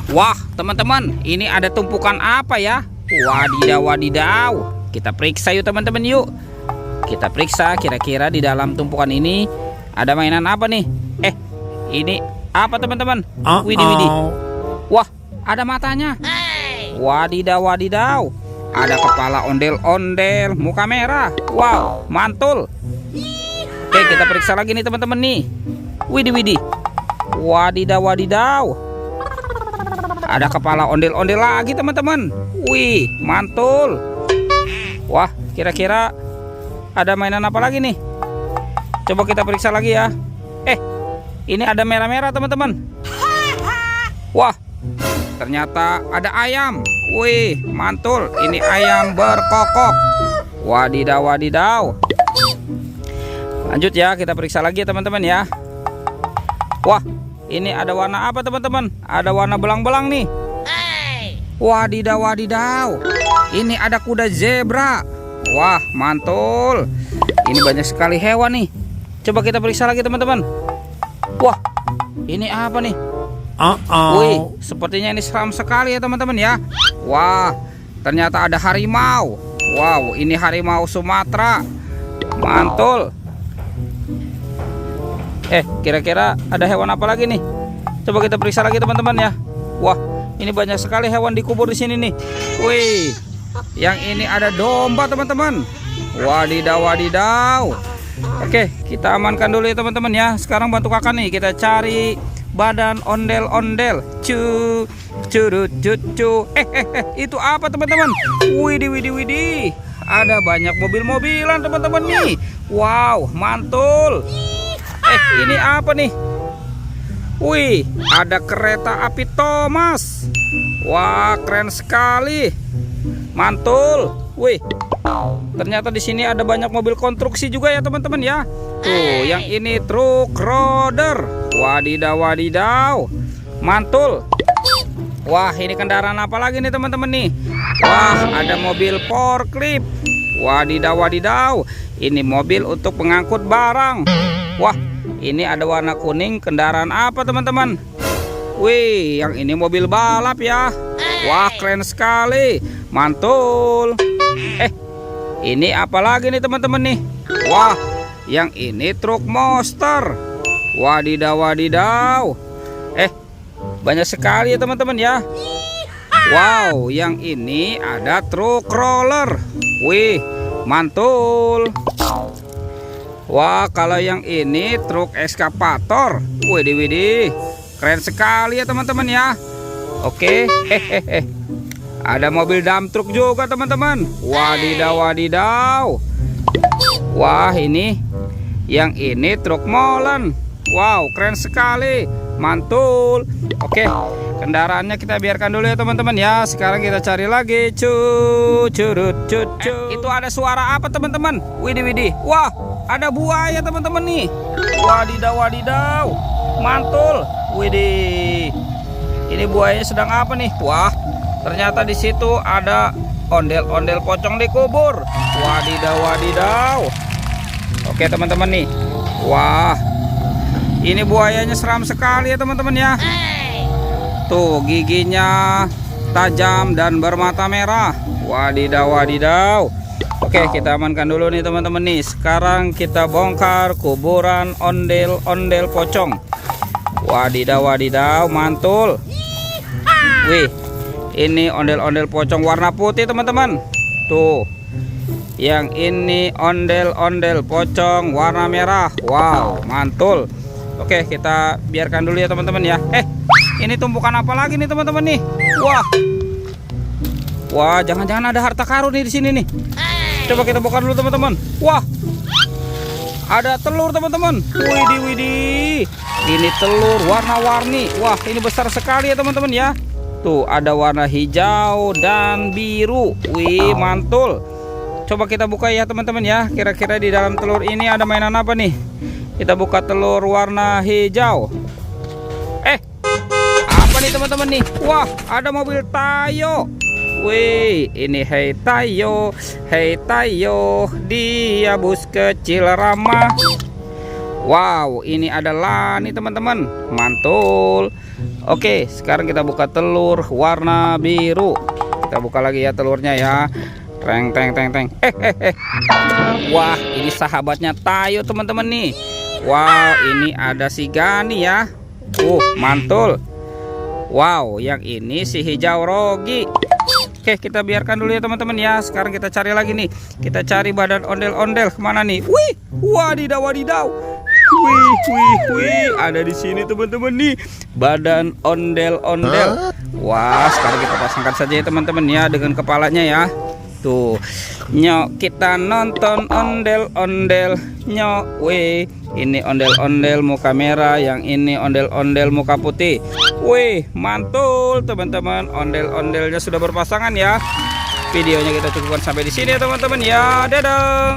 Wah, teman-teman, ini ada tumpukan apa ya? Wadidaw, wadidaw. Kita periksa yuk teman-teman yuk. Kita periksa kira-kira di dalam tumpukan ini ada mainan apa nih? Ini apa teman-teman? Widih, widih. Wah, ada matanya. Wadidaw, wadidaw. Ada kepala ondel-ondel, muka merah. Wow, mantul. Oke, kita periksa lagi nih teman-teman nih. Widih, widih. Wadidaw, wadidaw. Ada kepala ondel-ondel lagi teman-teman. Wih, mantul. Wah, kira-kira ada mainan apa lagi nih? Coba kita periksa lagi ya. Ini ada merah-merah teman-teman. Wah, ternyata ada ayam. Wih, mantul. Ini ayam berkokok. Wadidaw, wadidaw. Lanjut ya, kita periksa lagi ya teman-teman ya. Wah, ini ada warna apa teman-teman? Ada warna belang-belang nih. Wadidaw, wadidaw. Ini ada kuda zebra. Wah, mantul. Ini banyak sekali hewan nih. Coba kita periksa lagi teman-teman. Wah, ini apa nih? Wih, sepertinya ini seram sekali ya teman-teman ya. Wah, ternyata ada harimau. Wow, ini harimau Sumatera. Mantul. Kira-kira ada hewan apa lagi nih? Coba kita periksa lagi teman-teman ya. Wah, ini banyak sekali hewan dikubur di sini nih. Wih, yang ini ada domba teman-teman. Wadidaw, wadidaw. Oke, kita amankan dulu ya teman-teman ya. Sekarang bantu kakak nih, kita cari badan ondel-ondel. Curut cucu. Itu apa teman-teman? Widih, widih, widih. Ada banyak mobil-mobilan teman-teman nih. Wow, mantul. Ini apa nih? Wih, ada kereta api Thomas. Wah, keren sekali. Mantul. Wih, ternyata di sini ada banyak mobil konstruksi juga ya teman-teman ya. Tuh, yang ini truk roder. Wadidaw, wadidaw. Mantul. Wah, ini kendaraan apa lagi nih teman-teman nih? Wah, ada mobil forklift. Wadidaw, wadidaw. Ini mobil untuk pengangkut barang. Wah, ini ada warna kuning, kendaraan apa teman-teman? Wih, yang ini mobil balap ya. Wah, keren sekali. Mantul. Ini apa lagi nih teman-teman nih? Wah, yang ini truk monster. Wadidaw, wadidaw. Banyak sekali ya teman-teman ya. Wow, yang ini ada truk roller. Wih, mantul. Wah, kalau yang ini truk eskavator. Widih, widih. Keren sekali ya teman-teman ya. Oke. Ada mobil dump truck juga teman-teman. Wadidaw, wadidaw. Wah, ini yang ini truk molen. Wow, keren sekali. Mantul. Oke, kendaraannya kita biarkan dulu ya teman-teman ya. Sekarang kita cari lagi. Curut cucu. Itu ada suara apa teman-teman? Widih, widih. Wah, ada buaya teman-teman nih. Wadidaw, wadidaw. Mantul. Widih. Ini buayanya sedang apa nih? Wah, ternyata di situ ada ondel-ondel pocong dikubur. Wadidaw, wadidaw. Oke teman-teman nih. Wah, ini buayanya seram sekali ya teman-teman ya. Tuh, giginya tajam dan bermata merah. Wadidaw, wadidaw. Oke, kita amankan dulu nih teman-teman nih. Sekarang kita bongkar kuburan ondel-ondel pocong. Wadidaw, wadidaw, mantul. Wih, ini ondel-ondel pocong warna putih teman-teman. Tuh, yang ini ondel-ondel pocong warna merah. Wow, mantul. Oke, kita biarkan dulu ya teman-teman ya. Ini tumpukan apa lagi nih teman-teman nih? Wah, jangan-jangan ada harta karun nih di sini nih. Coba kita buka dulu teman-teman. Wah, ada telur teman-teman. Widih, widih. Ini telur warna-warni. Wah, ini besar sekali ya teman-teman ya. Tuh, ada warna hijau dan biru. Wih, mantul. Coba kita buka ya teman-teman ya. Kira-kira di dalam telur ini ada mainan apa nih? Kita buka telur warna hijau. Apa nih teman-teman nih? Wah, ada mobil Tayo. Wih, ini Hei Tayo, dia bus kecil ramah. Wow, ini adalah nih teman-teman, mantul. Oke, sekarang kita buka telur warna biru. Kita buka lagi ya telurnya ya. Teng teng teng teng. Wah, ini sahabatnya Tayo teman-teman nih. Wow, ini ada si Gani ya. Mantul. Wow, yang ini si hijau Rogi. Oke, kita biarkan dulu ya teman-teman ya. Sekarang kita cari lagi nih. Kita cari badan ondel-ondel kemana nih? Wih, wadidaw wadidaw. Wih, ada di sini teman-teman nih. Badan ondel-ondel. Wah, sekarang kita pasangkan saja ya teman-teman ya dengan kepalanya ya. Tuh, nyok kita nonton ondel-ondel. Nyok, wih, ini ondel-ondel muka merah, yang ini ondel-ondel muka putih. Wih, mantul teman-teman. Ondel-ondelnya sudah berpasangan ya. Videonya kita cukupkan sampai di sini ya teman-teman ya. Dadah.